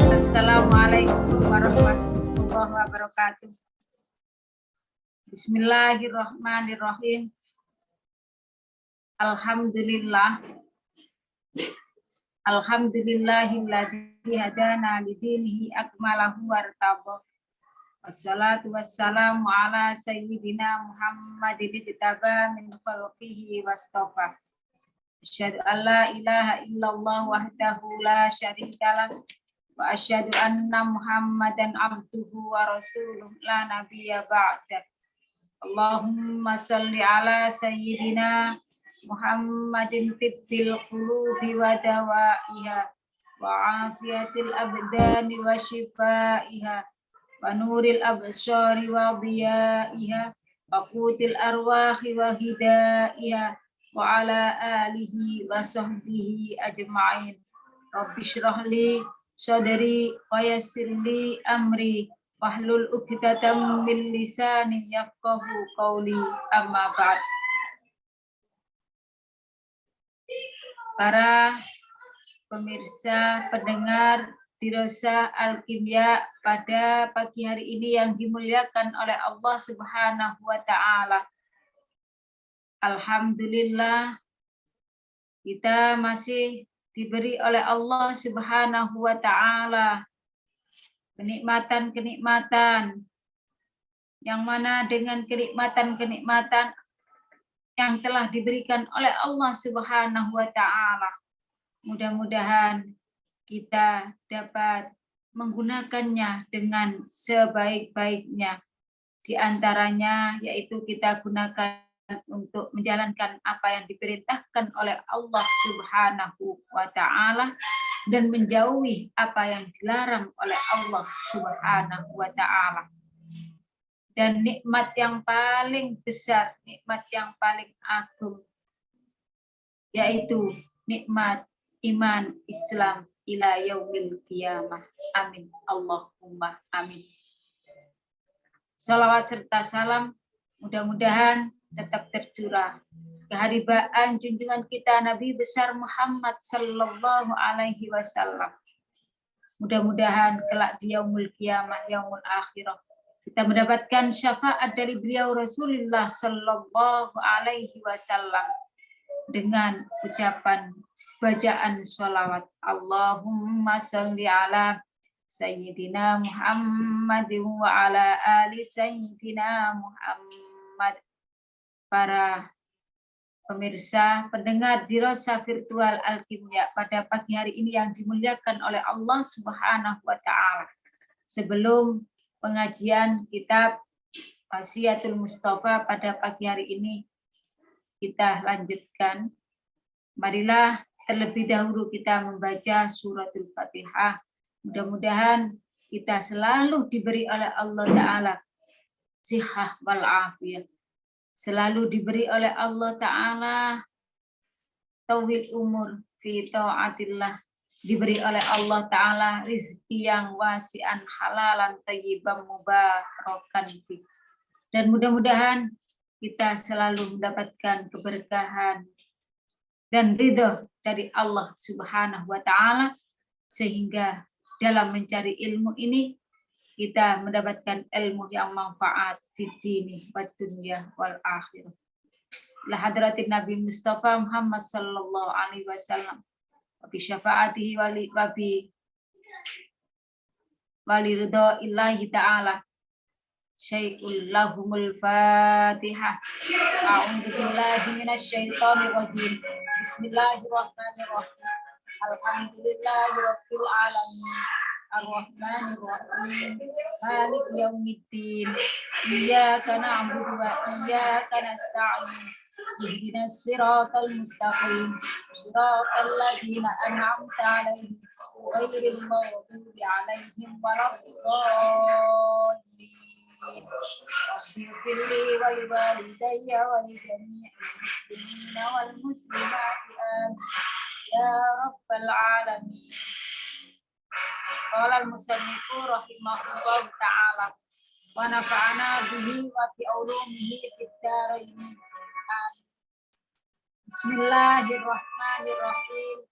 Assalamualaikum warahmatullahi wabarakatuh. Bismillahirrahmanirrahim. Alhamdulillahilladzi hadana lidinihi akmalahu wartabah. Wassalatu wassalamu ala sayyidina Muhammadin ijtaba min khalqihi wastofa. Asyhadu an la ilaha illallah wahdahu la syarikalah wa asyhadu anna Muhammadan abduhu wa rasuluh la nabiyya ba'da. Allahumma salli ala sayyidina Muhammadin tibbil qulubi wa dawaiha wa afiyatil abdani wa shifaiha wa nuril absari wa diyaiha wa qutil arwahi wa hidaiha wa ala alihi wa sahbihi ajma'in. Rabbi shrah li sadri wa yassir li amri wahlul 'uqdatam min lisani yafqahu qawli, amma ba'd. Para pemirsa, pendengar Dirasa Al-Kimia pada pagi hari ini yang dimuliakan oleh Allah Subhanahu wa taala. Alhamdulillah kita masih diberi oleh Allah Subhanahu wa taala kenikmatan-kenikmatan yang mana dengan kenikmatan-kenikmatan yang telah diberikan oleh Allah Subhanahu wa taala, mudah-mudahan kita dapat menggunakannya dengan sebaik-baiknya. Di antaranya yaitu kita gunakan untuk menjalankan apa yang diperintahkan oleh Allah Subhanahu wa taala dan menjauhi apa yang dilarang oleh Allah Subhanahu wa taala. Dan nikmat yang paling besar, nikmat yang paling agung yaitu nikmat iman Islam ila yaumil qiyamah. Amin. Allahumma amin. Salawat serta salam mudah-mudahan tetap tercurah keharibaan junjungan kita Nabi besar Muhammad sallallahu alaihi wasallam. Mudah-mudahan kelak di yaumul qiyamah, yaumul akhirah, kita mendapatkan syafaat dari beliau Rasulullah sallallahu alaihi wasallam dengan ucapan bacaan sholawat. Allahumma sholli ala Sayyidina Muhammadin wa ala ali Sayyidina Muhammad. Para pemirsa, pendengar Dirasa Virtual Al-Kimia pada pagi hari ini yang dimuliakan oleh Allah Subhanahu wa taala. Sebelum pengajian kitab Wasiatul Mustafa pada pagi hari ini kita lanjutkan. Marilah terlebih dahulu kita membaca suratul Fatihah. Mudah-mudahan kita selalu diberi oleh Allah Ta'ala sihah wal afiyah. Selalu diberi oleh Allah Ta'ala tauhid umur fi ta'atillah. Diberi oleh Allah Ta'ala rizki yang wasi'an halalan tayyiban mubarakan fi. Dan mudah-mudahan kita selalu mendapatkan keberkahan dan ridho dari Allah Subhanahu wa taala, sehingga dalam mencari ilmu ini kita mendapatkan ilmu yang manfaat fid dini wad dunya wal akhirah. La hadratin Nabi Mustafa Muhammad sallallahu alaihi wasallam wa bi syafaatihi wa li ridha illahi ta'ala. Syai'ul lahumul Fatihah. A'udzu billahi minasyaitonir rajim. Bismillahirrahmanirrahim. Alhamdulillahirabbil alamin. Arrahmanir rahim. Maliki yaumiddin. Iyyaka na'budu wa iyyaka nasta'in. Ihdinas siratal mustaqim. Siratal ladzina an'amta 'alaihim ghairil maghdubi 'alaihim waladdallin. Rabbil wa liwalidayya wa lijami'il muslimina wal muslimati amin ya rabbal alamin. Qala al-musannifu rahimahullahu ta'ala wa nafa'ana bihi wa bi ulumihi fid dharain. Bismillahirrahmanirrahim.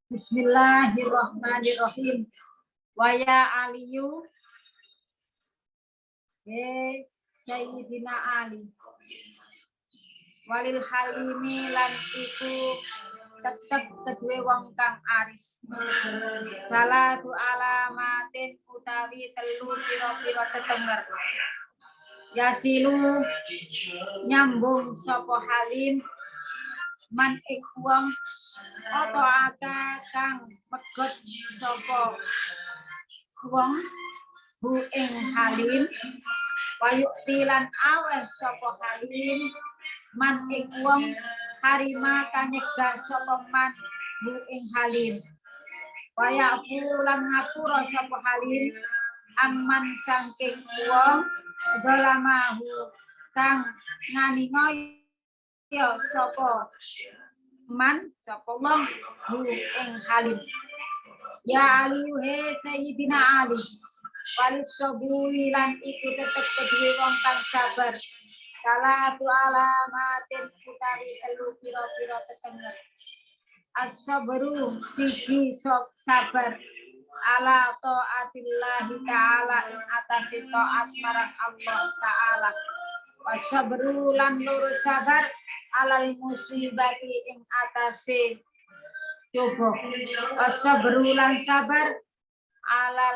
Bismillahirrahmanirrahim. Wa ya aliyu, Sayyidina Ali, walil halimi lan iku tetep kedue wong kang aris. Salatu alamatin utawi telu pira-pira tetenger. Yasilu nyambung sapa halim man ik wong otoaka kang megot sapa wong hu ing halim wayukti lan aweh sapa halim man ing wong harima kang nyegah sapa man hu ing halim wayafu lan ngapura sapa halim aman saking wong dolamahu kang nganingoyo sapa man sapa wong hu ing halim. Ya Ali he Sayyidina Ali walis saburi lan iku tetep kedue wong kang sabar. Salatu alamatin utawi telu pira-pira tetenger. As-sabru siji sabar ala taatillahi ta'ala ing atase taat marang Allah ta'ala. Wasabru lan lurus sabar alal musibati ing atase coba. Wasabru lan sabar ala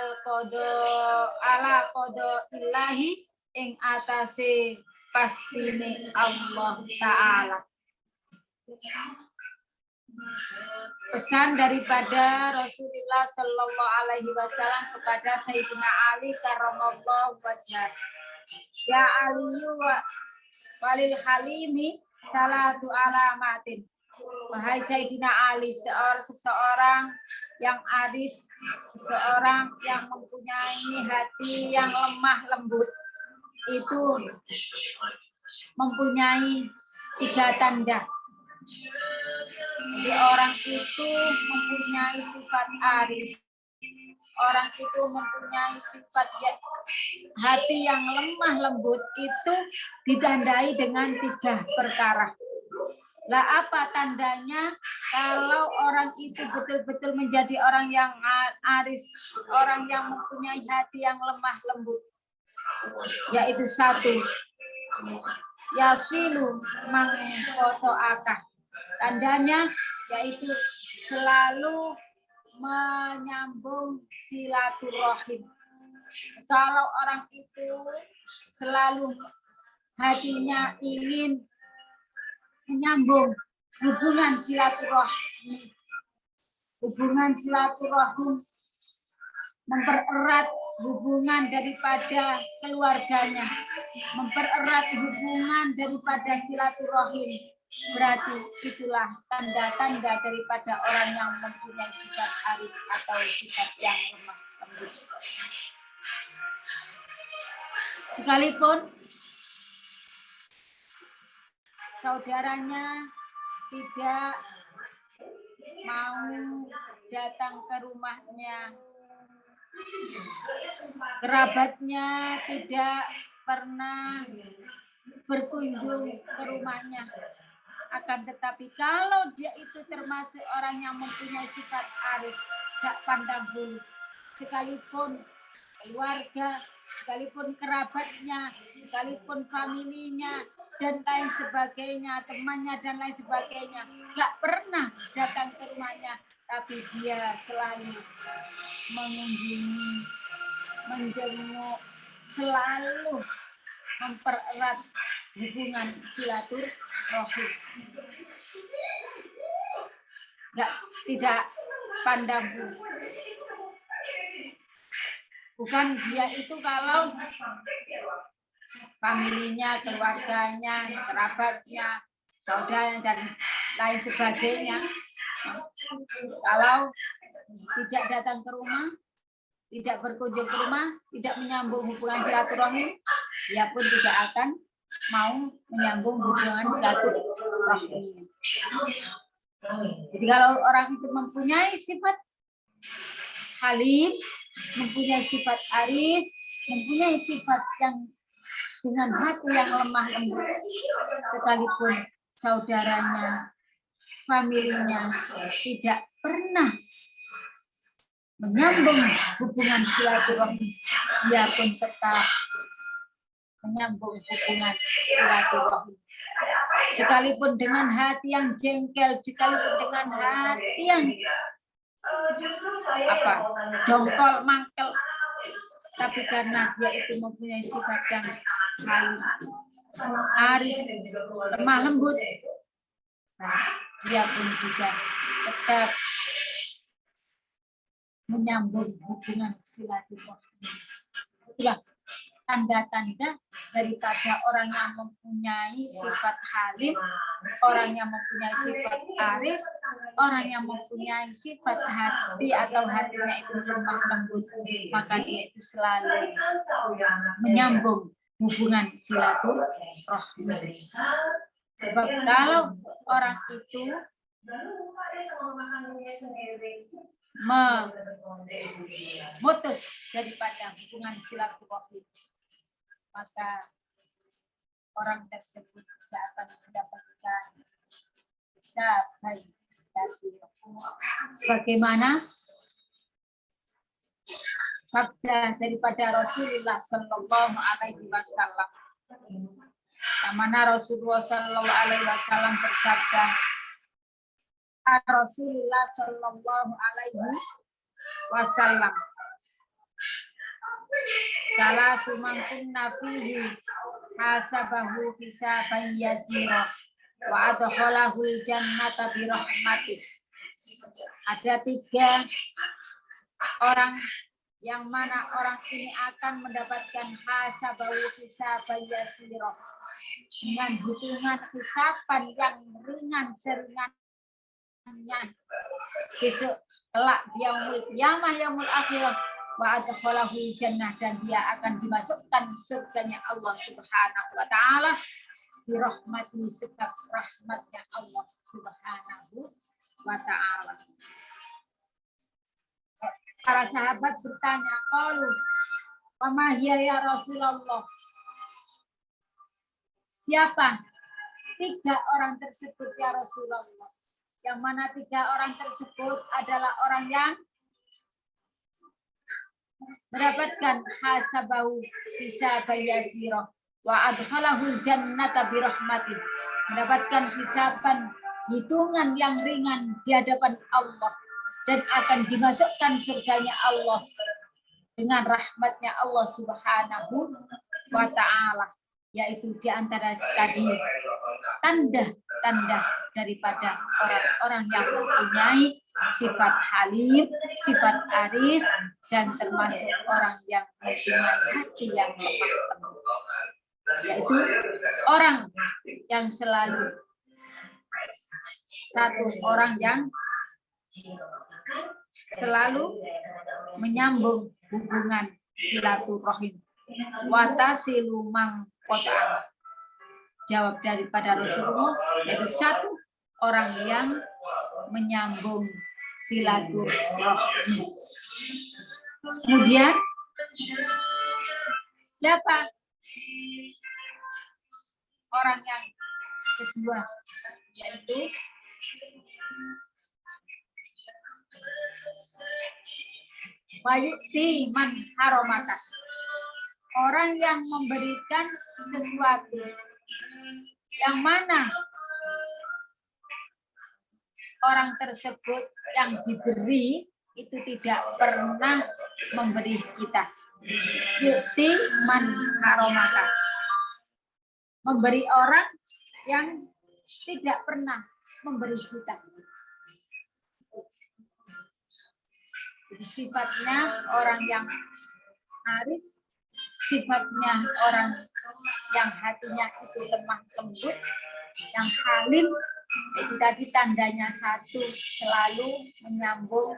qada illahi ing atase pastine Allah ta'ala. Pesan daripada Rasulullah Shallallahu Alaihi Wasallam kepada Sayyidina Ali karramallahu wajhah. Ya Aliyu walil halimi salatu alamatin. Wahai Sayyidina Ali, seseorang yang aris, seseorang yang mempunyai hati yang lemah lembut, itu mempunyai 3 tanda. Jadi orang itu mempunyai sifat aris, orang itu mempunyai sifat hati yang lemah lembut itu ditandai dengan 3 perkara. Lah apa tandanya? Kalau orang itu betul-betul menjadi orang yang aris, orang yang mempunyai hati yang lemah lembut, yaitu 1, yasilu mangkoto akah. Tandanya yaitu selalu menyambung silaturahim. Kalau orang itu selalu hatinya ingin menyambung hubungan silaturahim, mempererat hubungan daripada keluarganya, mempererat hubungan daripada silaturahim, berarti itulah tanda-tanda daripada orang yang mempunyai sifat aris atau sifat yang lemah lembut. Sekalipun saudaranya tidak mau datang ke rumahnya, kerabatnya tidak pernah berkunjung ke rumahnya, akan tetapi kalau dia itu termasuk orang yang mempunyai sifat aris, gak pandang bulu, sekalipun keluarga, sekalipun kerabatnya, sekalipun familinya dan lain sebagainya, temannya dan lain sebagainya, gak pernah datang ke rumahnya, tapi dia selalu mengunjungi, menjenguk, selalu mempererat hubungan silaturahim. Tidak pandang bulu. Bukan dia itu kalau familinya, keluarganya, kerabatnya, saudara dan lain sebagainya, kalau tidak datang ke rumah, tidak berkunjung ke rumah, tidak menyambung hubungan silaturahmi, dia pun tidak akan mau menyambung hubungan silaturahmi. Jadi kalau orang itu mempunyai sifat halim, mempunyai sifat aris, mempunyai sifat yang dengan hati yang lemah lembut, sekalipun saudaranya, familinya tidak pernah menyambung hubungan silaturahmi, dia pun tetap menyambung hubungan silaturahmi. Sekalipun dengan hati yang jengkel, sekalipun dengan hati yang dongkol, mangkel, tapi karena dia itu mempunyai sifat yang halim, aris, lemah lembut, nah, dia pun juga tetap menyambung hubungan silaturahmi. Itulah tanda-tanda daripada orang yang mempunyai sifat halim, orang yang mempunyai sifat aris, orang yang mempunyai sifat hati atau hatinya itu lemah lembut, maka dia itu selalu menyambung hubungan silaturahmi. Sebab kalau orang itu memutus daripada hubungan silaturahmi, maka orang tersebut tidak akan mendapatkan baik hasil. Bagaimana sabda daripada Rasulullah Sallallahu Alaihi Wasallam, yang mana Rasulullah Sallallahu Alaihi Wasallam bersabda, Rasulullah Sallallahu Alaihi Wasallam, salah sumangkum nafihi hasabahu hisaban yasira wa adkhalahul jannata bi rahmatih. Ada 3 orang yang mana orang ini akan mendapatkan hasabahu hisaban yasira, dengan hitungan hisaban yang ringan seringannya besok kelak yaumul qiyamah, yaumul akhirah, wa adkhalahu jannah, dan dia akan dimasukkan surganya Allah Subhanahu wa taala bi rahmati, sebab rahmatnya Allah Subhanahu wa taala. Para sahabat bertanya, qalu wa ma hiya ya Rasulullah, siapa 3 orang tersebut ya Rasulullah? Yang mana 3 orang tersebut adalah orang yang mendapatkan hasabahu hisaban yasira wa adkhalahul jannata bi rahmatih, mendapatkan hisaban hitungan yang ringan di hadapan Allah dan akan dimasukkan surganya Allah dengan rahmatnya Allah Subhanahu wa taala. Yaitu di antara tadi tanda-tanda daripada orang-orang yang mempunyai sifat halim, sifat aris, dan termasuk orang yang mempunyai hati yang lemah lembut, yaitu orang yang selalu orang yang selalu menyambung hubungan silaturahim. Watasilu mang kotaan. Jawab daripada Rasulullah, yaitu 1 orang yang menyambung silaturahmi. Kemudian siapa orang yang kedua? Yaitu wayuti man haromaka, orang yang memberikan sesuatu yang mana orang tersebut yang diberi itu tidak pernah memberi kita. Yuti man haromaka, memberi orang yang tidak pernah memberi kita. Jadi sifatnya orang yang aris, sifatnya orang yang hatinya itu lemah lembut, yang halim, itu tadi tandanya 1, selalu menyambung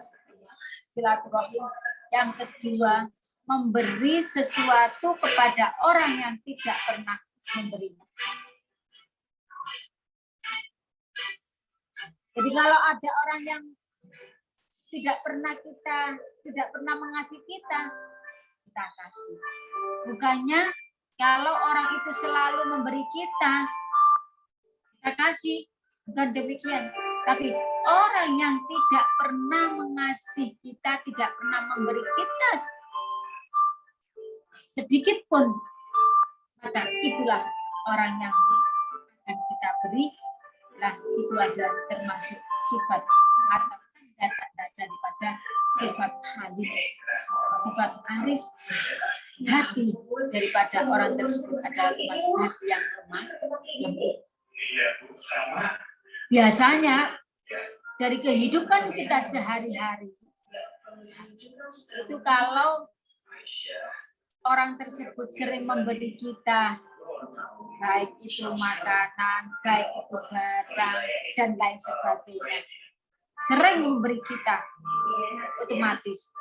silaturahim Yang kedua, memberi sesuatu kepada orang yang tidak pernah memberinya. Jadi kalau ada orang yang tidak pernah mengasihi kita kasih. Bukannya kalau orang itu selalu memberi kita kasih, bukan demikian. Tapi orang yang tidak pernah mengasihi kita, tidak pernah memberi kita sedikit pun, maka itulah orang yang akan kita beri. Nah, itu adalah termasuk sifat atau tanda-tanda daripada sifat halim, sifat aris. Hati daripada orang tersebut adalah termasuk hati yang lemah, lembut. Biasanya dari kehidupan kita sehari-hari itu kalau orang tersebut sering memberi kita, baik itu makanan, baik itu barang, dan lain sebagainya, sering memberi kita, otomatis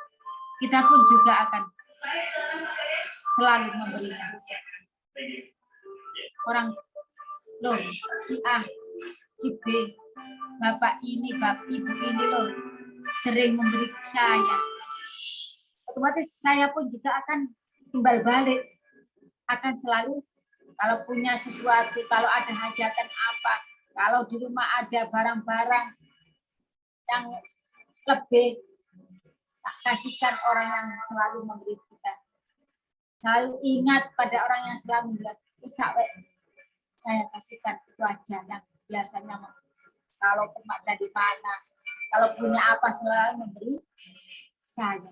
kita pun juga akan selalu memberinya. Orang, loh, si A, si B, bapak ini, ibu ini loh, sering memberi saya. Otomatis saya pun juga akan timbal balik, akan selalu kalau punya sesuatu, kalau ada hajatan apa, kalau di rumah ada barang-barang yang lebih, tak kasihkan orang yang selalu memberi kita. Selalu ingat pada orang yang selalu memberi. Saya kasihkan itu aja yang biasanya kalau tempat dari mana, kalau punya apa selalu memberi saya.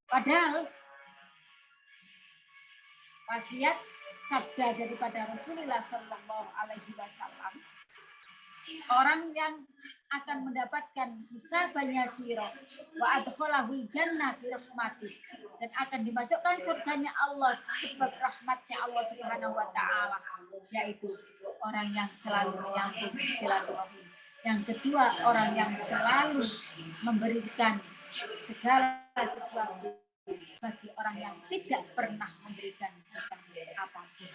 Padahal wasiat sabda daripada Rasulullah Shallallahu Alaihi Wasallam, orang yang akan mendapatkan hisaban yasira wa adkhalahul jannah bi rahmatih, dan akan dimasukkan surganya Allah sebab rahmatnya Allah Subhanahu wa taala, yaitu orang yang selalu menyambung silaturahim. Yang kedua, orang yang selalu memberikan segala sesuatu bagi orang yang tidak pernah memberikan apapun.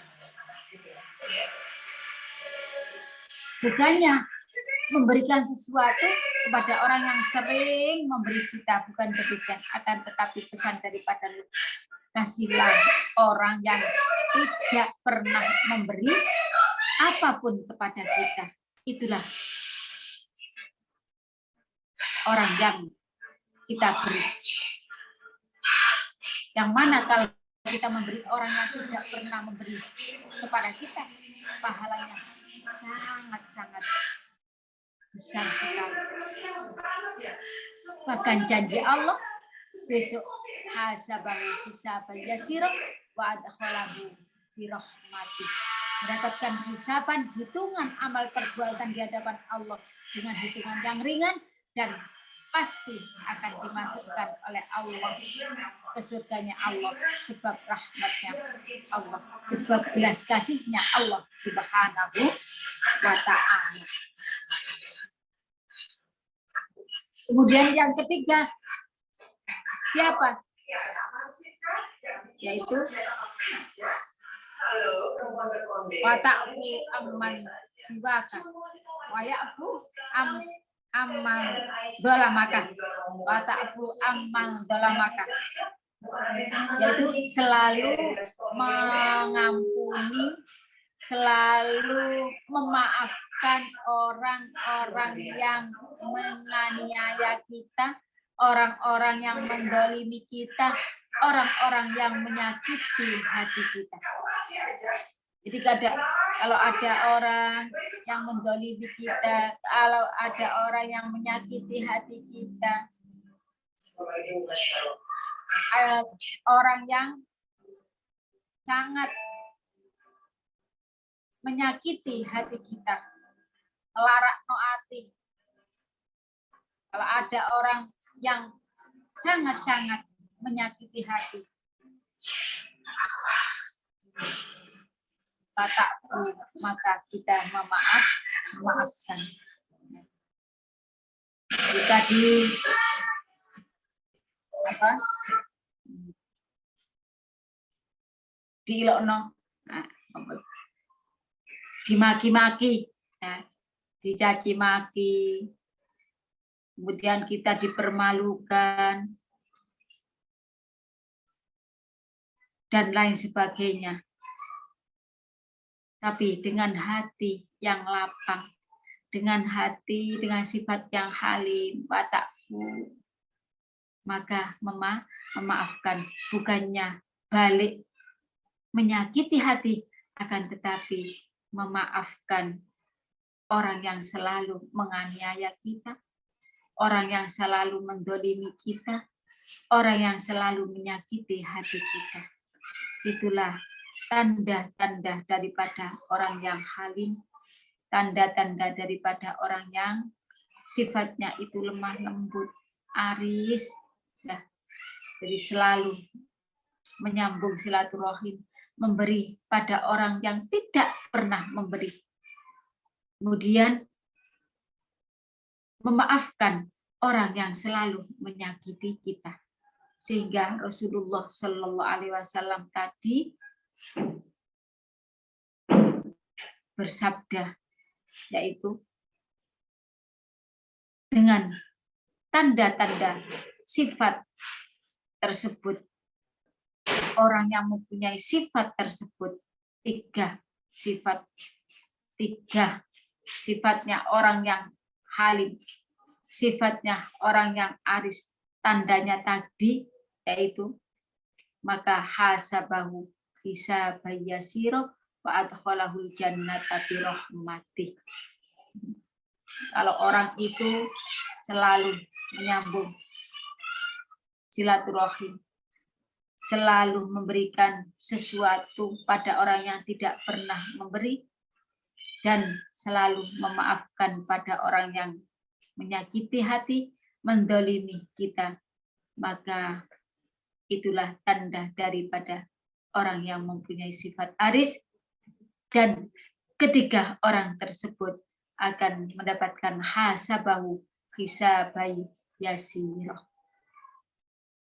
Bukannya memberikan sesuatu kepada orang yang sering memberi kita, bukan demikian, akan tetapi pesan daripada kasihlah orang yang tidak pernah memberi apapun kepada kita. Itulah orang yang kita beri. Yang mana kalau kita memberi orang yang tidak pernah memberi kepada kita, pahalanya sangat-sangat besar sekali. Bahkan janji Allah, besok hasabahu hisaban yasira wa adkhalahu bi rahmatih. Mendapatkan hisaban, hitungan amal perbuatan di hadapan Allah dengan hitungan yang ringan, dan pasti akan dimasukkan oleh Allah ke surganya Allah sebab rahmatnya Allah, sebab belas kasihnya Allah Subhanahu wa ta'ala. Kemudian yang ketiga, siapa? Yaitu wata'fu amman siwaka wa ya'fu amman dolamaka, wata'fu amman dolamaka, yaitu selalu mengampuni, selalu memaafkan orang-orang yang menganiaya kita, orang-orang yang mendolimi kita, orang-orang yang menyakiti hati kita. Jadi kalau ada orang yang mendolimi kita, kalau ada orang yang menyakiti hati kita, orang yang sangat menyakiti hati kita, melarak no hati. Kalau ada orang yang sangat-sangat menyakiti hati, maka kita memaafkan. Jika apa? Diilokno, nah, dimaki-maki, nah, dicaci maki, kemudian kita dipermalukan, dan lain sebagainya. Tapi dengan hati yang lapang, dengan hati, dengan sifat yang halim, watakfu, maka memaafkan, bukannya balik menyakiti hati, akan tetapi memaafkan orang yang selalu menganiaya kita, orang yang selalu mendolimi kita, orang yang selalu menyakiti hati kita. Itulah tanda-tanda daripada orang yang halim, tanda-tanda daripada orang yang sifatnya itu lemah lembut, aris, ya. Jadi selalu menyambung silaturahim, memberi pada orang yang tidak pernah memberi. Kemudian memaafkan orang yang selalu menyakiti kita. Sehingga Rasulullah Shallallahu Alaihi Wasallam tadi bersabda, yaitu dengan tanda-tanda sifat tersebut, orang yang mempunyai sifat tersebut, tiga sifatnya orang yang halim, sifatnya orang yang aris, tandanya tadi, yaitu maka hasabahu hisabayasiro wa adkhalahul jannata bi rahmatih. Kalau orang itu selalu menyambung silaturahim, selalu memberikan sesuatu pada orang yang tidak pernah memberi, dan selalu memaafkan pada orang yang menyakiti hati, mendolimi kita, maka itulah tanda daripada orang yang mempunyai sifat aris, dan ketiga orang tersebut akan mendapatkan hasabahu hisabai yasirah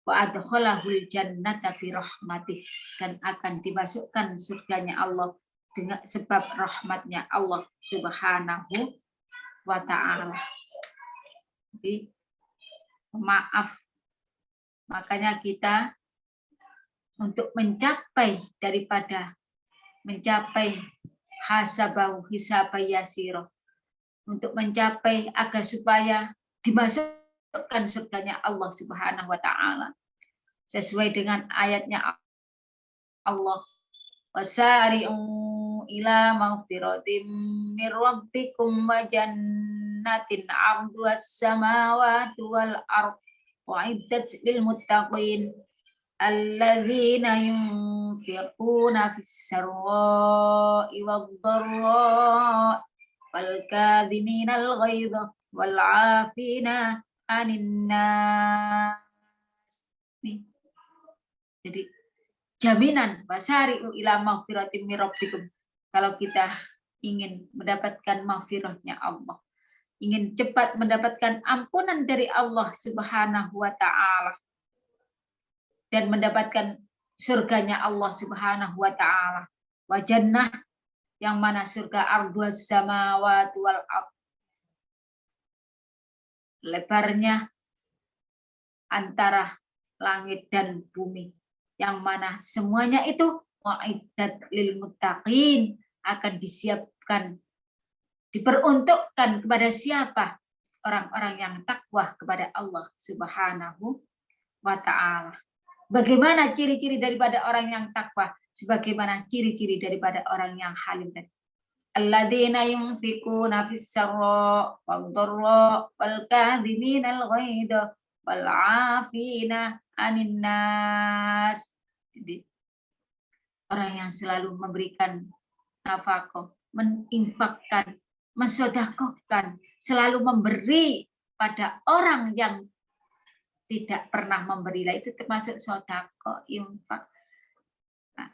wa adkhalahul jannata bi rahmatih, dan akan dimasukkan surganya Allah dengan sebab rahmatnya Allah Subhanahu wa ta'ala. Jadi maaf, makanya kita untuk mencapai hasabahu hisabai yasirah, untuk mencapai agar supaya dimasukkan surganya Allah Subhanahu wa ta'ala sesuai dengan ayatnya Allah, wasari'u ila maghfiratin mir rabbikum wa jannatin 'arduhas samawati wal ardh wa'iddat lil muttaqin alladzina yunfiquna fis sarra'i wad dharra'i wal kadhiminal ghaidha wal 'afina 'anil nas. Jadi jaminan wasari'u ila maghfiratin mir rabbikum, kalau kita ingin mendapatkan maghfirahnya Allah, ingin cepat mendapatkan ampunan dari Allah Subhanahu wa ta'ala, dan mendapatkan surganya Allah Subhanahu wa ta'ala, wa jannah, yang mana surga ardhus samawati wal ardh, lebarnya antara langit dan bumi, yang mana semuanya itu wa'iddat lil muttaqin, akan disiapkan, diperuntukkan kepada siapa? Orang-orang yang takwa kepada Allah Subhanahu wa ta'ala. Bagaimana ciri-ciri daripada orang yang takwa? Sebagaimana ciri-ciri daripada orang yang halim tadi. Alladzina yunfiquna fis sarra wad dharra wal kadhiminal ghaidha wal 'afina 'anil nas. Jadi orang yang selalu memberikan nafkah, menginfakkan, mensedekahkan, selalu memberi pada orang yang tidak pernah memberi, itu termasuk sedekah, infak. Nah,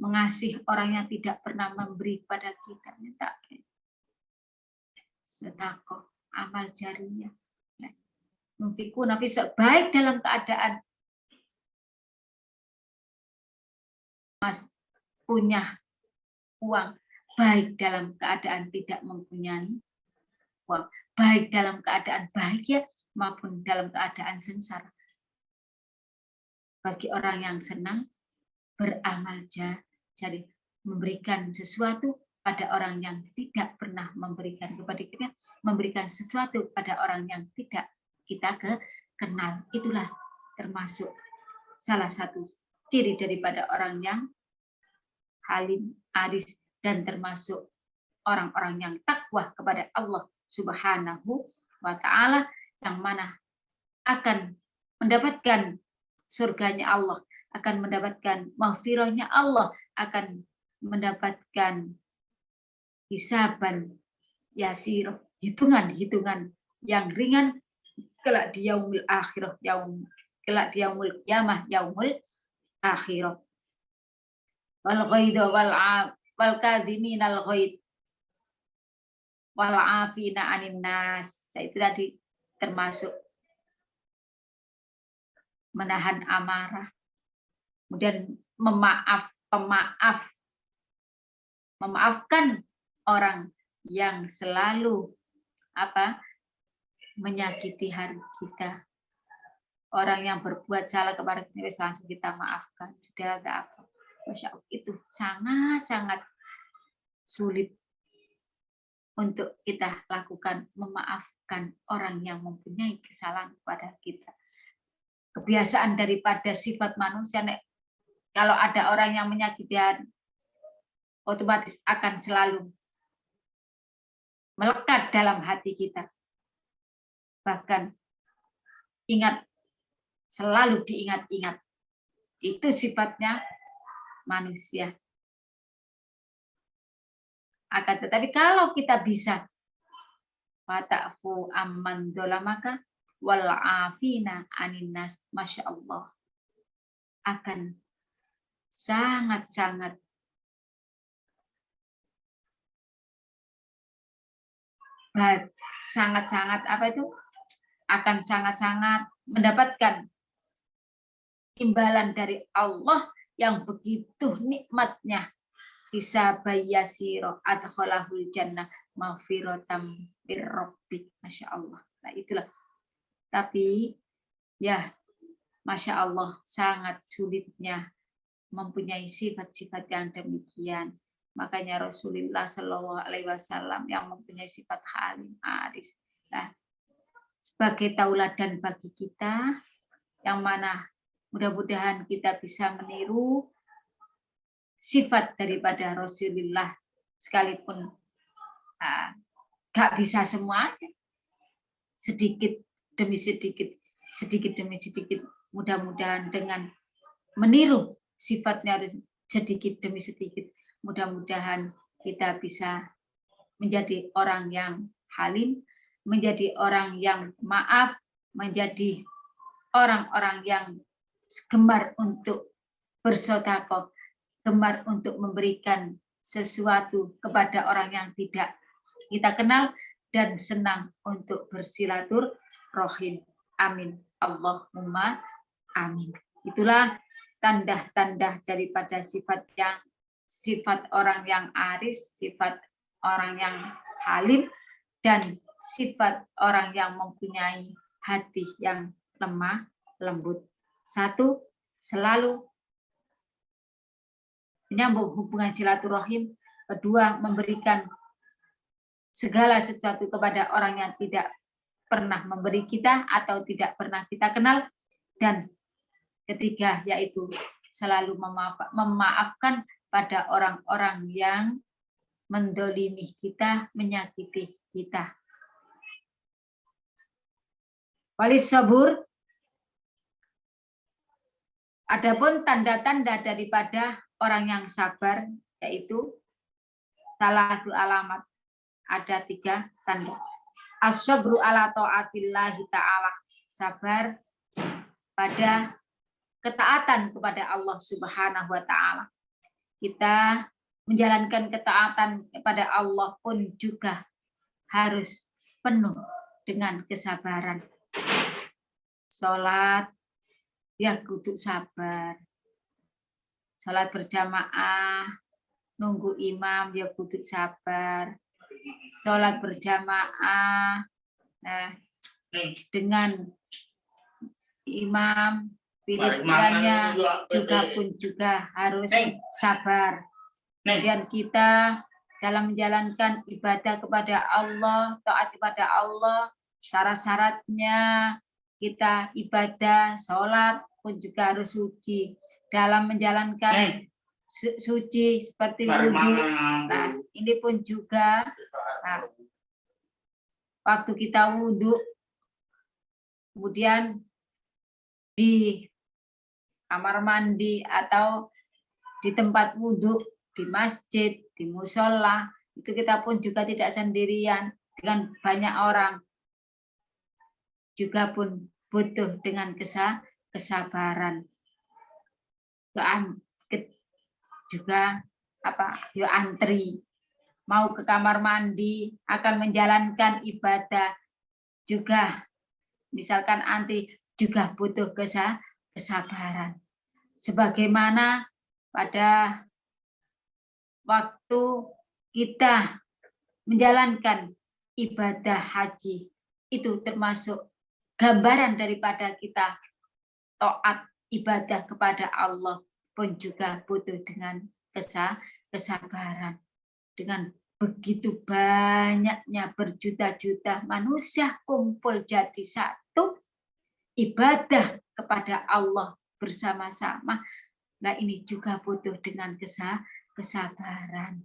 mengasihi orang yang tidak pernah memberi pada kita, minta sedekah, amal jariah. Yunfikuna fi baik dalam keadaan Mas punya uang, baik dalam keadaan tidak mempunyai uang, baik dalam keadaan bahagia maupun dalam keadaan sengsara. Bagi orang yang senang beramal jadi memberikan sesuatu pada orang yang tidak pernah memberikan kepada kita, memberikan sesuatu pada orang yang tidak kita kenal. Itulah termasuk salah satu ciri daripada orang yang halim, aris, dan termasuk orang-orang yang takwa kepada Allah Subhanahu wa Ta'ala, yang mana akan mendapatkan surganya Allah, akan mendapatkan maghfirahnya Allah, akan mendapatkan hisaban yasir, hitungan-hitungan yang ringan kelak di yaumul akhirah, kelak di yaumul qiyamah, yaumul akhirah. Wal ghaidha wal kadhiminal ghaid wal afina 'anil nas. Itu tadi termasuk menahan amarah, kemudian memaafkan orang yang selalu menyakiti hati kita. Orang yang berbuat salah kepada kita langsung kita maafkan. Masya Allah, itu sangat-sangat sulit untuk kita lakukan, memaafkan orang yang mempunyai kesalahan kepada kita. Kebiasaan daripada sifat manusia, kalau ada orang yang menyakiti, otomatis akan selalu melekat dalam hati kita. Bahkan selalu diingat-ingat. Itu sifatnya manusia. Akan tetapi kalau kita bisa fata'fu amman dolamaka wal afina aninnas, masya Allah, akan sangat-sangat akan sangat-sangat mendapatkan imbalan dari Allah yang begitu nikmatnya. Hisabayasiro adkhalahul jannah maghfiratam birrabbik. Masya Allah. Nah itulah. Tapi ya Masya Allah, sangat sulitnya mempunyai sifat-sifat yang demikian. Makanya Rasulullah Shallallahu Alaihi Wasallam yang mempunyai sifat halim, aris. Nah, sebagai tauladan bagi kita, yang mana mudah-mudahan kita bisa meniru sifat daripada Rasulullah, sekalipun gak bisa semuanya, sedikit demi sedikit, mudah-mudahan dengan meniru sifatnya sedikit demi sedikit, mudah-mudahan kita bisa menjadi orang yang halim, menjadi orang yang maaf, menjadi orang-orang yang gemar untuk bersedekah, gemar untuk memberikan sesuatu kepada orang yang tidak kita kenal, dan senang untuk bersilaturahim. Amin. Allahumma amin. Itulah tanda-tanda daripada sifat orang yang aris, sifat orang yang halim, dan sifat orang yang mempunyai hati yang lemah lembut. Satu, selalu menyambung hubungan silaturahim. Kedua, memberikan segala sesuatu kepada orang yang tidak pernah memberi kita atau tidak pernah kita kenal. Dan ketiga, yaitu selalu memaafkan pada orang-orang yang mendolimi kita, menyakiti kita. Walis sabur. Adapun tanda-tanda daripada orang yang sabar, yaitu salah satu alamat, ada 3 tanda. As-sabru ala ta'atillahi ta'ala, sabar pada ketaatan kepada Allah Subhanahu wa Ta'ala. Kita menjalankan ketaatan kepada Allah pun juga harus penuh dengan kesabaran. sholat ya kudu sabar. Sholat berjamaah nunggu imam ya kudu sabar. Sholat berjamaah dengan imam pilihannya juga harus sabar. Kemudian kita dalam menjalankan ibadah kepada Allah, taat kepada Allah, syarat-syaratnya kita ibadah, sholat pun juga harus suci. Dalam menjalankan suci seperti wudhu, nah ini pun juga waktu kita wudhu, kemudian di kamar mandi atau di tempat wudhu, di masjid, di musola, itu kita pun juga tidak sendirian dengan banyak orang, juga pun butuh dengan kesabaran. Juga antri mau ke kamar mandi akan menjalankan ibadah juga, misalkan antri juga butuh kesabaran. Sebagaimana pada waktu kita menjalankan ibadah haji, itu termasuk gambaran daripada kita taat ibadah kepada Allah pun juga butuh dengan kesabaran. Dengan begitu banyaknya berjuta-juta manusia kumpul jadi satu, ibadah kepada Allah bersama-sama. Nah ini juga butuh dengan kesabaran.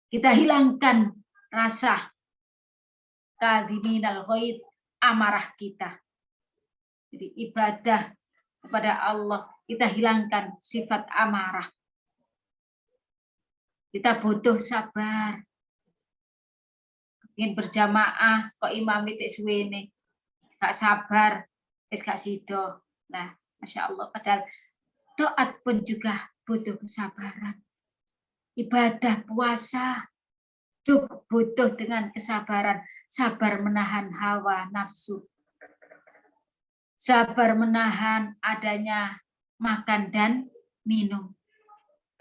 Kita hilangkan rasa kadhiminal ghaid, amarah kita. Jadi ibadah kepada Allah, kita hilangkan sifat amarah. Kita butuh sabar. Ingin berjamaah, kok imam itu suwene, gak sabar, gak sido. Nah, Masya Allah, padahal taat pun juga butuh kesabaran. Ibadah puasa juga butuh dengan kesabaran. Sabar menahan hawa nafsu. Sabar menahan adanya makan dan minum.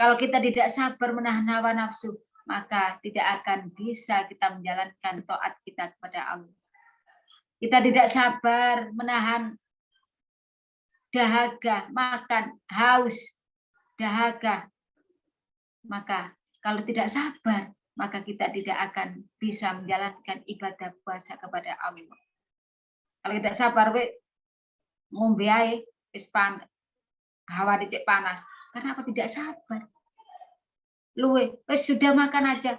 Kalau kita tidak sabar menahan hawa nafsu, maka tidak akan bisa kita menjalankan taat kita kepada Allah. Kita tidak sabar menahan dahaga, makan, haus, dahaga. Maka kalau tidak sabar, maka kita tidak akan bisa menjalankan ibadah puasa kepada Allah. Kalau tidak sabar, ngombe ae wis hawa dicek panas. Karena aku tidak sabar. Luwe, sudah makan aja.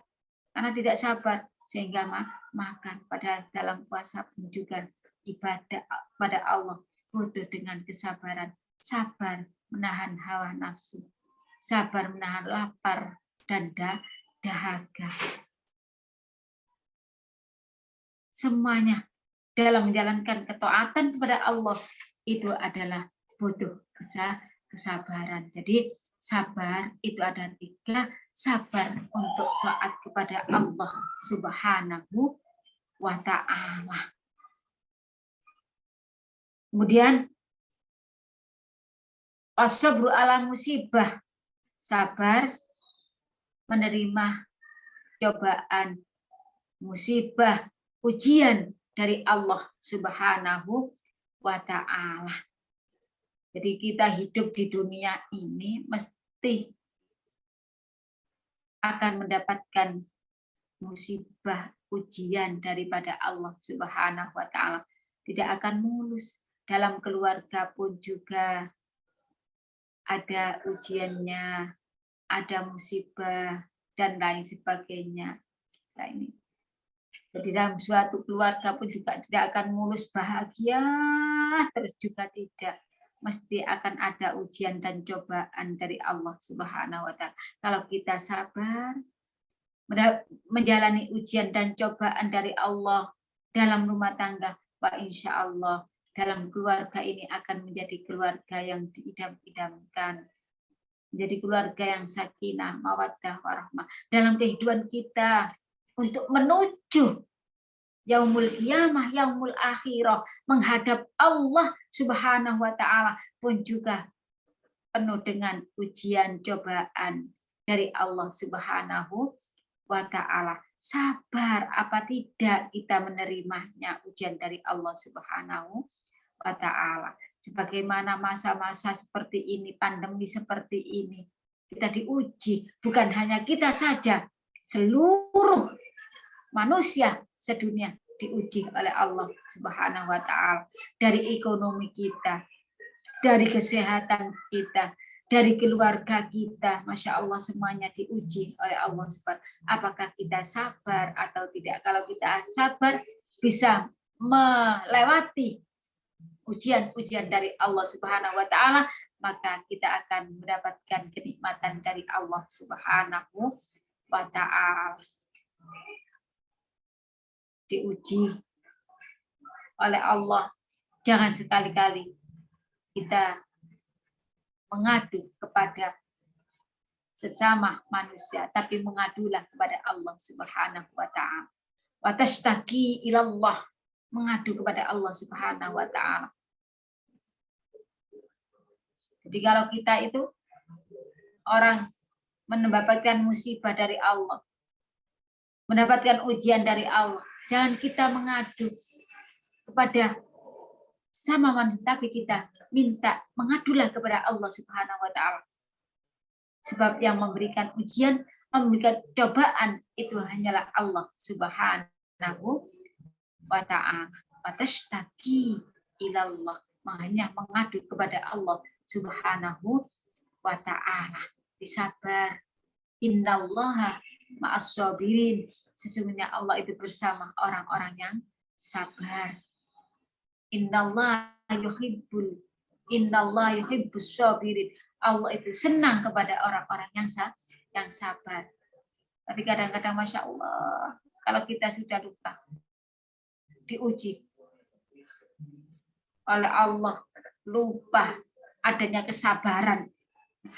Karena tidak sabar sehingga makan. Padahal dalam puasa pun juga ibadah pada Allah butuh dengan kesabaran. Sabar menahan hawa nafsu. Sabar menahan lapar dan dahaga. Semuanya dalam menjalankan ketaatan kepada Allah itu adalah butuh kesabaran. Jadi sabar itu ada 3, sabar untuk taat kepada Allah Subhanahu wa ta'ala. Kemudian as-sabru ala musibah, sabar menerima cobaan, musibah, ujian dari Allah Subhanahu wa ta'ala. Jadi kita hidup di dunia ini mesti akan mendapatkan musibah, ujian daripada Allah Subhanahu wa ta'ala. Tidak akan mulus. Dalam keluarga pun juga ada ujiannya, ada musibah, dan lain sebagainya. Nah, ini. Jadi dalam suatu keluarga pun juga tidak akan mulus bahagia, terus juga tidak. Mesti akan ada ujian dan cobaan dari Allah Subhanahu wa ta'ala. Kalau kita sabar menjalani ujian dan cobaan dari Allah dalam rumah tangga, Pak, insya Allah dalam keluarga ini akan menjadi keluarga yang diidam-idamkan, menjadi keluarga yang sakinah, mawaddah, warahmah dalam kehidupan kita untuk menuju yaumul qiyamah, yaumul akhirah, menghadap Allah Subhanahu wa taala pun juga penuh dengan ujian cobaan dari Allah Subhanahu wa taala. Sabar apa tidak kita menerimanya ujian dari Allah Subhanahu wa taala. Sebagaimana masa-masa seperti ini, pandemi seperti ini, kita diuji, bukan hanya kita saja, seluruh manusia sedunia diuji oleh Allah Subhanahu wa taala, dari ekonomi kita, dari kesehatan kita, dari keluarga kita, Masya Allah semuanya diuji oleh Allah Subhanahu. Apakah kita sabar atau tidak? Kalau kita sabar, bisa melewati ujian-ujian dari Allah Subhanahu wa taala, maka kita akan mendapatkan kenikmatan dari Allah Subhanahu wa taala. Diuji oleh Allah, jangan sekali-kali kita mengadu kepada sesama manusia, tapi mengadulah kepada Allah Subhanahu wa taala. Wa tashtaki ilallah, mengadu kepada Allah Subhanahu wa taala. Jadi kalau kita itu orang mendapatkan musibah dari Allah, mendapatkan ujian dari Allah, jangan kita mengadu kepada sama manusia, tapi kita minta mengadulah kepada Allah Subhanahu wa taala. Sebab yang memberikan ujian, memberikan cobaan itu hanyalah Allah Subhanahu wa taala. Watashtaki ilallah, hanya mengadu kepada Allah Subhanahu wa taala. Disabar. Innallaha ma'as sabirin. Sesungguhnya Allah itu bersama orang-orang yang sabar. Innallaha yuhibbus sabirin. Allah itu senang kepada orang-orang yang sabar. Tapi kadang-kadang Masya Allah, kalau kita sudah lupa, diuji oleh Allah, lupa adanya kesabaran,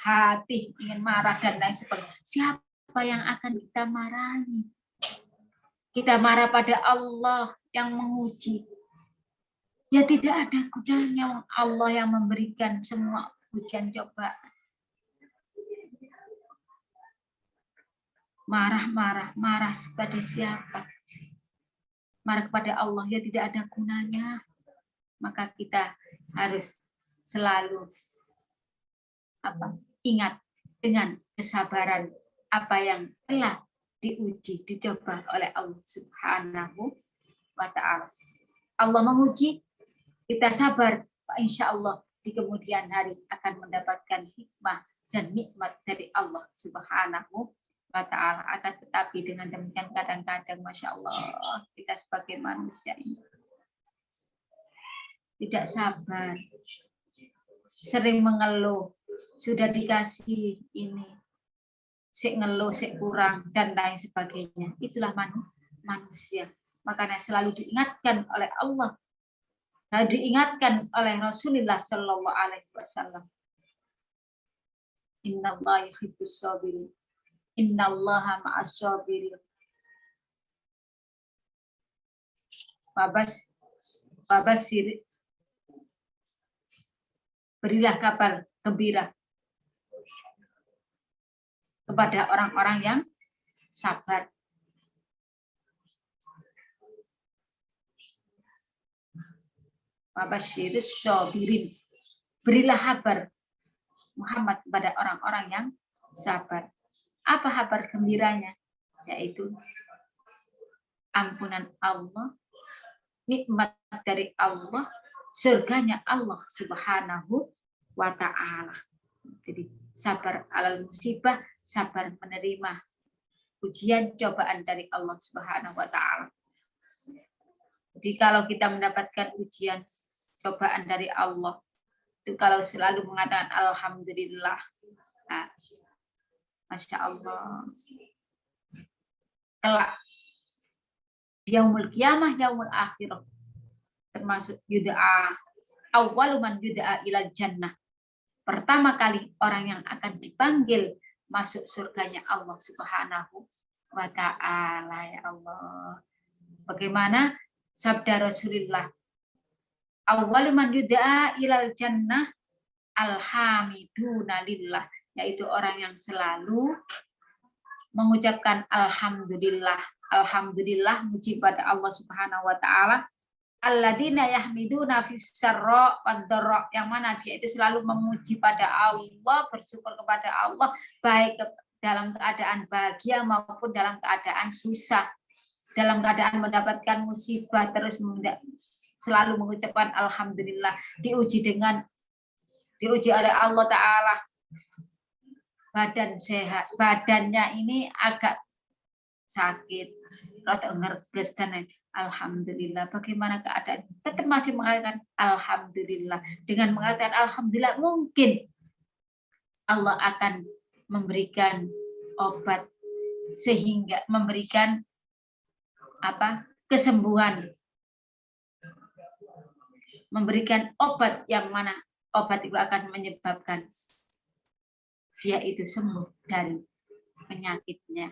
hati ingin marah dan lain sebagainya. Siapa yang akan kita marahi? Kita marah pada Allah yang menguji. Ya tidak ada gunanya, Allah yang memberikan semua ujian cobaan. Marah kepada siapa? Marah kepada Allah, ya tidak ada gunanya. Maka kita harus selalu ingat dengan kesabaran apa yang telah diuji, dicoba oleh Allah Subhanahu wa taala. Allah menguji, kita sabar, insya Allah di kemudian hari akan mendapatkan hikmah dan nikmat dari Allah Subhanahu wa taala. Akan tetapi dengan demikian kadang-kadang Masya Allah kita sebagai manusia ini tidak sabar, sering mengeluh, sudah dikasih ini, sik ngeluh, sik kurang dan lain sebagainya. Itulah manusia. Makanya selalu diingatkan oleh Allah, diingatkan oleh Rasulullah Shallallahu Alaihi Wasallam. Innallaha yuhibbus sabirin. Innallaha ma'as sabirin. Babasir, berilah kabar gembira kepada orang-orang yang sabar. Babasirus sabirin. Berilah kabar Muhammad kepada orang-orang yang sabar. Apa kabar gembiranya? Yaitu ampunan Allah, nikmat dari Allah, surganya Allah Subhanahu wa ta'ala. Jadi sabar alal musibah, sabar menerima ujian cobaan dari Allah Subhanahu wa ta'ala. Jadi kalau kita mendapatkan ujian cobaan dari Allah, itu kalau selalu mengatakan alhamdulillah, nah, Masya Allah, kelak yaumul qiyamah, yaumul akhirah, termasuk yud'a awwalu man yud'a ilal jannah. Pertama kali orang yang akan dipanggil masuk surganya Allah Subhanahu wa ta'ala. Ya Allah, bagaimana sabda Rasulullah, awwalu man yud'a ilal jannah alhamiduna lillah, yaitu orang yang selalu mengucapkan alhamdulillah. Alhamdulillah, muji pada Allah Subhanahu wa taala. Alladzina yahmiduna fis sarra wad dharra, yang mana dia itu selalu memuji pada Allah, bersyukur kepada Allah baik dalam keadaan bahagia maupun dalam keadaan susah. Dalam keadaan mendapatkan musibah terus selalu mengucapkan alhamdulillah, diuji oleh Allah taala. Badan sehat, badannya ini agak sakit, rada ngerges dan alhamdulillah. Bagaimana keadaan? Tetap masih mengatakan alhamdulillah. Dengan mengatakan alhamdulillah, mungkin Allah akan memberikan obat sehingga memberikan kesembuhan, memberikan obat yang mana obat itu akan menyebabkan dia itu sembuh dari penyakitnya.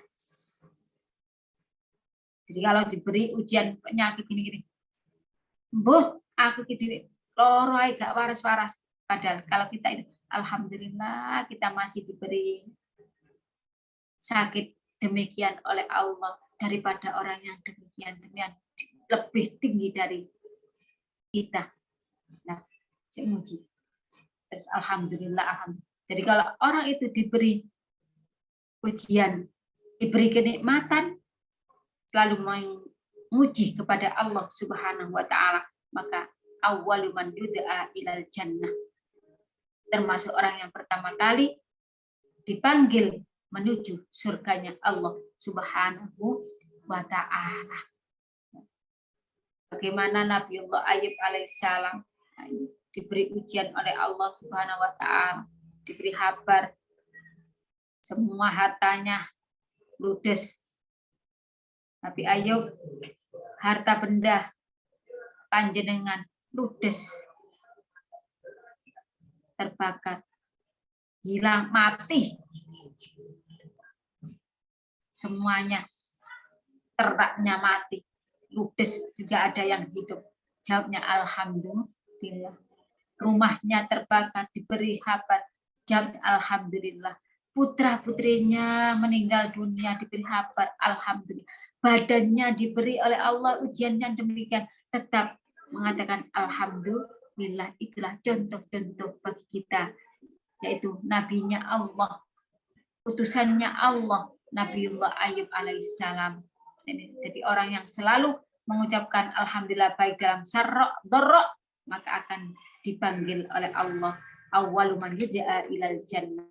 Jadi kalau diberi ujian penyakit gini-gini, "Mbuh, aku gini loro gak waras-waras." Padahal kalau kita itu alhamdulillah kita masih diberi sakit demikian oleh Allah daripada orang yang demikian lebih tinggi dari kita. Nah, saya muji. Terus alhamdulillah. Jadi kalau orang itu diberi ujian, diberi kenikmatan, selalu memuji kepada Allah Subhanahu wa taala, maka awwalu man yud'a ilal jannah, termasuk orang yang pertama kali dipanggil menuju surganya Allah Subhanahu wa taala. Bagaimana Nabiullah Ayub alaihissalam diberi ujian oleh Allah Subhanahu wa taala, diberi kabar semua hartanya ludes. Nabi Ayub, harta benda panjenengan ludes, terbakar, hilang, mati, semuanya, ternaknya mati, ludes, juga ada yang hidup. Jawabnya alhamdulillah. Rumahnya terbakar, diberi kabar, jawabnya alhamdulillah. Putra-putrinya meninggal dunia, diberi kabar, alhamdulillah. Badannya diberi oleh Allah ujiannya demikian, tetap mengatakan alhamdulillah. Itulah contoh-contoh bagi kita, yaitu nabinya Allah, utusannya Allah, Nabiullah Ayub alaihissalam. Jadi orang yang selalu mengucapkan alhamdulillah baik dalam sarra dharra, maka akan dipanggil oleh Allah awwalu man yud'a ilal jannah,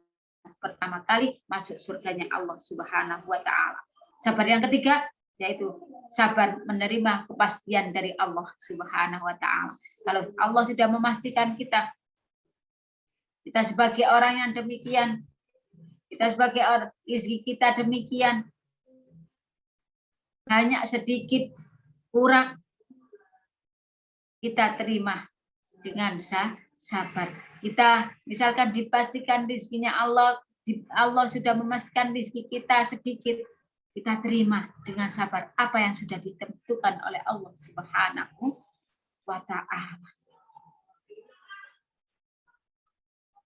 pertama kali masuk surganya Allah Subhanahu wa taala. Sabar yang ketiga yaitu sabar menerima kepastian dari Allah Subhanahu wa taala. Kalau Allah sudah memastikan kita sebagai orang yang demikian, kita sebagai orang, rezeki kita demikian, banyak sedikit kurang, kita terima dengan sabar. Kita misalkan dipastikan rezekinya Allah sudah memastikan rezeki kita sedikit, kita terima dengan sabar apa yang sudah ditentukan oleh Allah Subhanahu wa taala.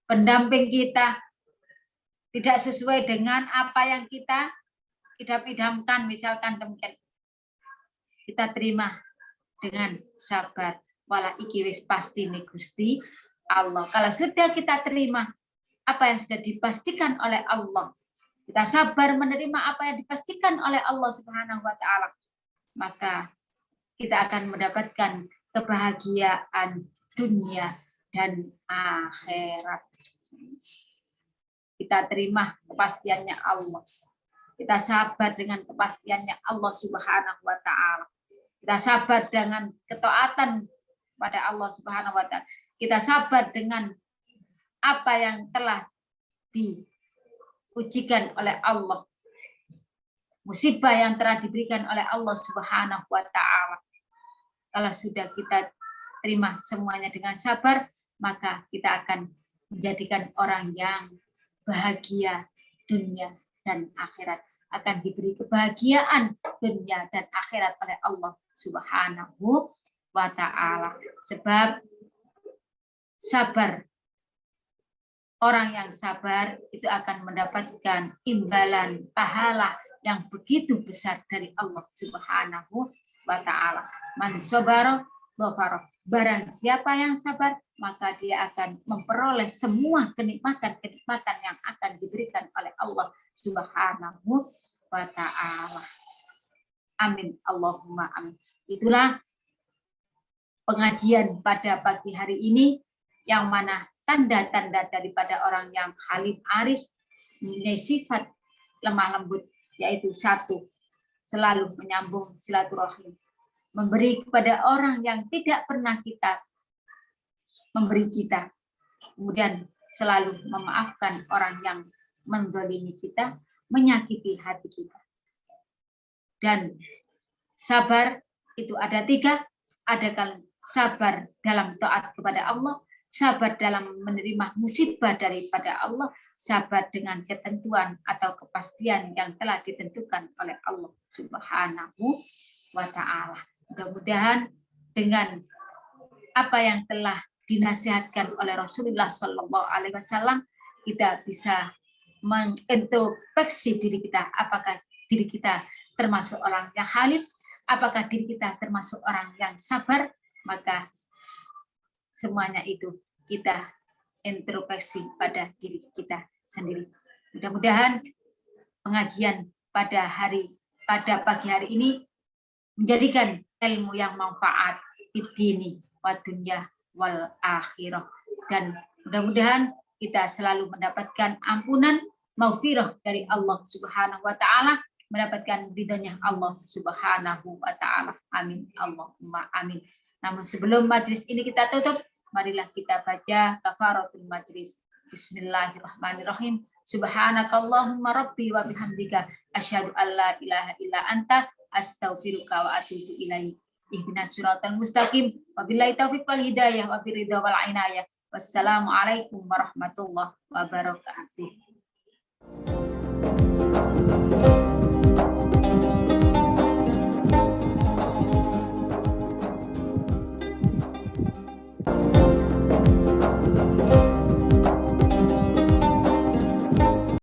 Pendamping kita tidak sesuai dengan apa yang kita idam-idamkan, misalkan demikian, kita terima dengan sabar. Wala iki wis pasti nih Gusti Allah. Kalau sudah kita terima apa yang sudah dipastikan oleh Allah, kita sabar menerima apa yang dipastikan oleh Allah Subhanahu wa taala, maka kita akan mendapatkan kebahagiaan dunia dan akhirat. Kita terima kepastiannya Allah. Kita sabar dengan kepastiannya Allah Subhanahu wa taala. Kita sabar dengan ketaatan pada Allah Subhanahu wa taala. Kita sabar dengan apa yang telah diujikan oleh Allah. Musibah yang telah diberikan oleh Allah Subhanahu wa taala. Kalau sudah kita terima semuanya dengan sabar, maka kita akan menjadikan orang yang bahagia dunia dan akhirat, akan diberi kebahagiaan dunia dan akhirat oleh Allah Subhanahu wa ta'ala. Sebab sabar, orang yang sabar itu akan mendapatkan imbalan pahala yang begitu besar dari Allah Subhanahu wa ta'ala. Man sabara ghafara. Barang siapa yang sabar, maka dia akan memperoleh semua kenikmatan-kenikmatan yang akan diberikan oleh Allah Subhanahu wa ta'ala. Amin. Allahumma amin. Itulah pengajian pada pagi hari ini, yang mana tanda-tanda daripada orang yang halim aris, mempunyai sifat lemah lembut, yaitu satu, selalu menyambung silaturahim, memberi kepada orang yang tidak pernah kita memberi kita, kemudian selalu memaafkan orang yang menzalimi kita, menyakiti hati kita. Dan sabar itu ada 3, ada sabar dalam taat kepada Allah, sabar dalam menerima musibah daripada Allah, sabar dengan ketentuan atau kepastian yang telah ditentukan oleh Allah Subhanahu wa ta'ala. Mudah-mudahan dengan apa yang telah dinasihatkan oleh Rasulullah Shallallahu Alaihi Wasallam, kita bisa mengintrospeksi diri kita, apakah diri kita termasuk orang yang halim, apakah diri kita termasuk orang yang sabar. Maka semuanya itu kita introspeksi pada diri kita sendiri. Mudah-mudahan pengajian pada pagi hari ini menjadikan ilmu yang manfaat di dini wa dunya wal akhirah, dan mudah-mudahan kita selalu mendapatkan ampunan maghfirah dari Allah Subhanahu wa ta'ala, mendapatkan ridhonya Allah Subhanahu wa ta'ala. Amin. Allahumma amin. Namun sebelum majlis ini kita tutup, marilah kita baca kafaratul majlis. Bismillahirrahmanirrahim. Subhanakallahumma rabbi wa bihamdika asyhadu an la ilaha illa anta astaghfiruka wa atubu ilaik. Ihdinas siratal mustaqim. Wabillahi taufiq wal hidayah wa biridha wal inayah. Wassalamualaikum warahmatullahi wabarakatuh.